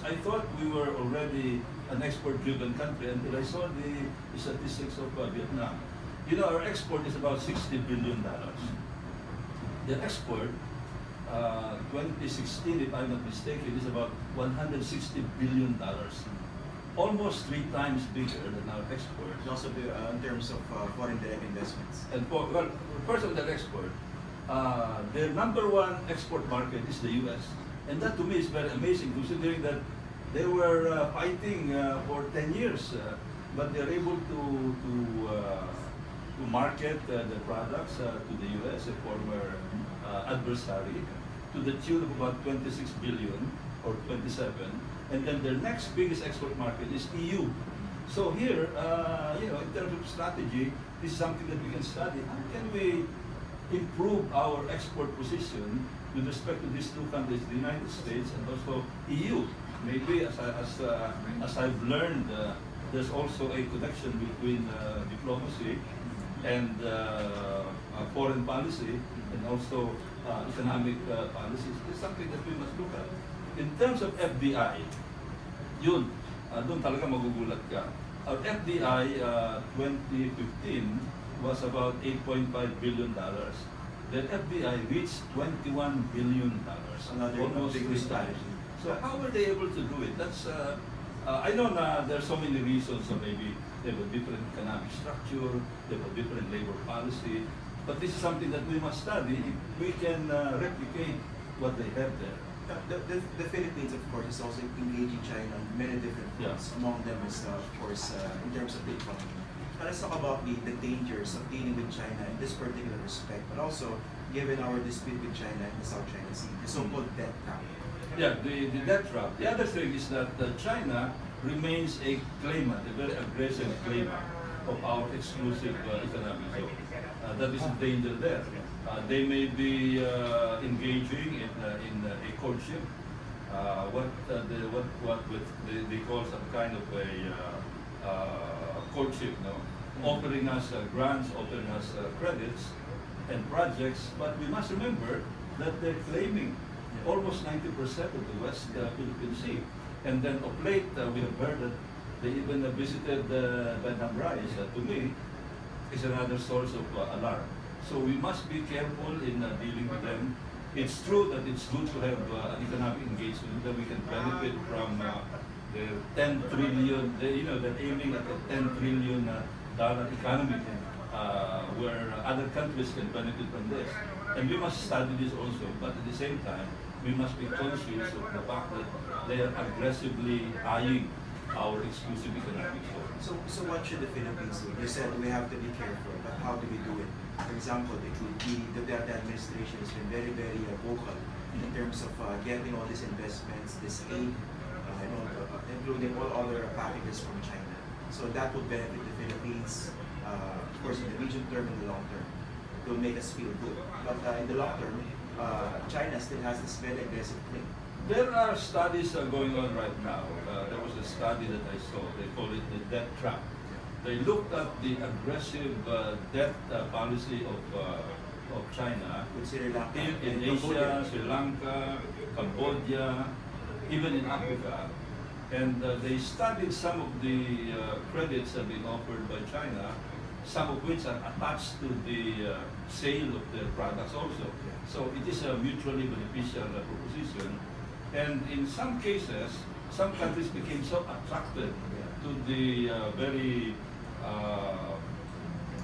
I thought we were already an export-driven country until I saw the statistics of Vietnam. You know, our export is about $60 billion. The export, 2016, if I'm not mistaken, is about $160 billion. Almost 3 times bigger than our export. Also, in terms of foreign direct investments. And well, first of that export, their number 1 export market is the U.S. And that to me is very amazing, considering that they were fighting for 10 years, but they're able to market the products to the U.S., a former adversary, to the tune of about 26 billion or 27. And then their next biggest export market is EU. So here, you know, in terms of strategy, this is something that we can study. How can we improve our export position with respect to these 2 countries, the United States and also EU? Maybe, as I've learned, there's also a connection between diplomacy and foreign policy and also economic policies. It's something that we must look at. In terms of FDI, yun, doon talaga magugulat ka. Our FDI 2015 was about $8.5 billion. Then FDI reached $21 billion, almost 3 times. So how were they able to do it? That's I know there's so many reasons. So maybe they have a different economic structure, they have a different labor policy. But this is something that we must study if we can replicate what they have there. The Philippines, of course, is also engaging China on many different fronts. Yeah. Among them is, of course, in terms of the economy. Now let's talk about the dangers of dealing with China in this particular respect, but also given our dispute with China in the South China Sea, the so-called debt trap. Yeah, the debt trap. The other thing is that China remains a claimant, a very aggressive claimant of our exclusive economic zone. That is a danger there. They may be engaging in a courtship, what they call some kind of a courtship, no? Offering us grants, offering us credits and projects, but we must remember that they're claiming almost 90% of the West Philippine Sea. And then of late, we have heard that they even visited Vietnam rice. To me, is another source of alarm. So we must be careful in dealing with them. It's true that it's good to have an economic engagement that we can benefit from the 10 trillion, you know, they're aiming at a $10 trillion economy where other countries can benefit from this. And we must study this also, but at the same time, we must be conscious of the fact that they are aggressively eyeing our exclusive economic zone. So what should the Philippines do? You said we have to be careful, but how do we do it? For example, the Duterte administration has been very, very vocal in terms of getting all these investments, this aid, including all other packages from China. So that would benefit the Philippines, of course, in the medium term and the long term. It will make us feel good. But in the long term, China still has this very aggressive claim. There are studies going on right now. There was a study that I saw. They call it the debt trap. They looked at the aggressive debt policy of China with Sri Lanka, in Asia, Sri Lanka, Cambodia, even in Africa. And they studied some of the credits that have been offered by China, some of which are attached to the sale of their products also. So it is a mutually beneficial proposition. And in some cases, some countries became so attracted to the very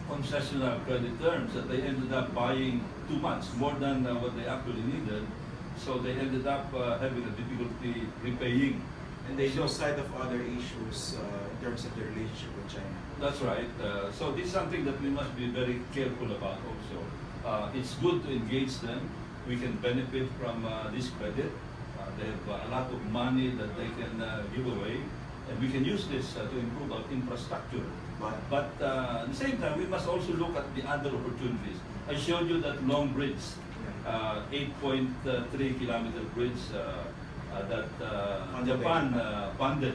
concessional credit terms that they ended up buying too much, more than what they actually needed. So they ended up having a difficulty repaying. And they lose sight of other issues in terms of their relationship with China. That's right. So this is something that we must be very careful about also. It's good to engage them. We can benefit from this credit. They have a lot of money that they can give away, and we can use this to improve our infrastructure. But at the same time, we must also look at the other opportunities. I showed you that long bridge, 8.3 kilometer bridge that Japan funded.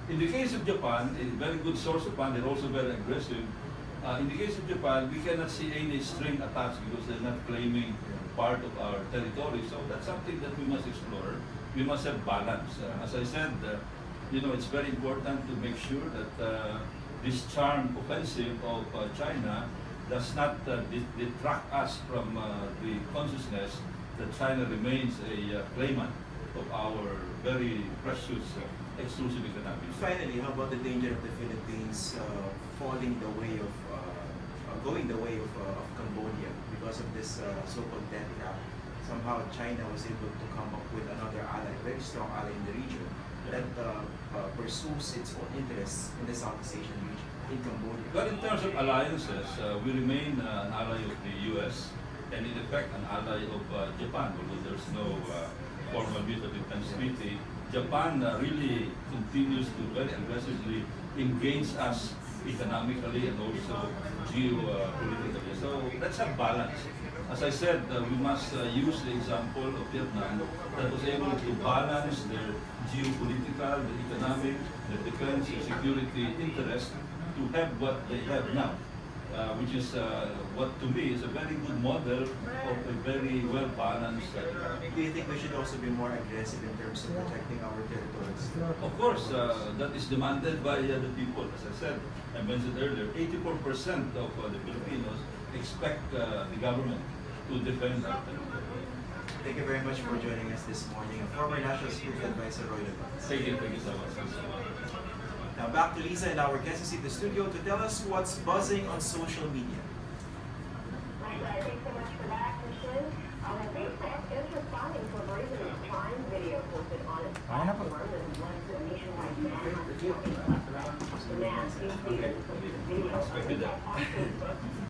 In the case of Japan, a very good source of fund, they're also very aggressive. In the case of Japan, we cannot see any string attached because they're not claiming part of our territory. So that's something that we must explore. we must have balance. As I said, it's very important to make sure that this charm offensive of China does not detract us from the consciousness that China remains a claimant of our very precious exclusive economic zone. Finally, how about the danger of the Philippines falling the way of, going the way of Cambodia because of this so-called debt cap? Somehow China was able to come up with another ally, very strong ally in the region that pursues its own interests in the Southeast Asian region, in Cambodia. But in terms of alliances, we remain an ally of the U.S. and in effect an ally of Japan, although there's no formal mutual defense treaty. Japan really continues to very aggressively engage us economically and also geopolitically. So let's have balance. As I said, we must use the example of Vietnam that was able to balance their geopolitical, the economic, the defense, and security interests to have what they have now, which is what to me is a very good model of a very well-balanced economy. Do you think we should also be more aggressive in terms of protecting our territories? Of course, that is demanded by the people. As I said, I mentioned earlier, 84% of the Filipinos expect the government to defend our territory. Thank you very much for joining us this morning. Former National Security Advisor Roilo Golez. Thank you so much. Now back to Lisa and our guests in the studio to tell us what's buzzing on social media.